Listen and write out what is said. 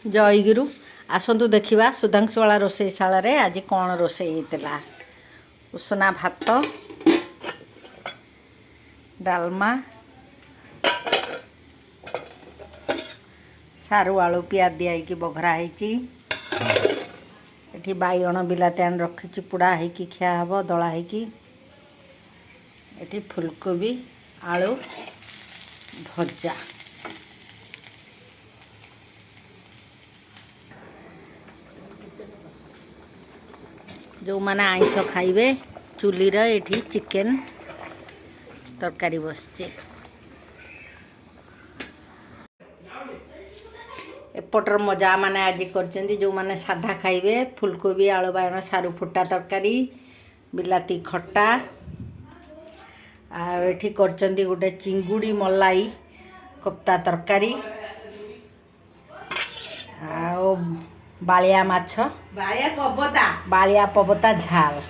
जयगिरु आसतु देखा सुधांशुवाला रोषेशाल आज कौन रोषे होता उसना भात डालमा सारू आलू पियाज दिखाई बघरा होती बैगण बिलाती आन रखी पोड़ा होगी खिया हम दला होगी फुलकोबी आलू भजा जो माने आइंस खाइबे चुलीर एठी चिकेन तरकारी बसचे एपटर मजा माने आज कर जो माने साधा खाइबे फुलकोबी आलू बायण सारू फुटा तरकारी बिलाती खट्टा आठी कर गोटे चिंगुड़ी मलाई कोफ्ता तरकारी आ बालिया माछ बालिया पबता झाल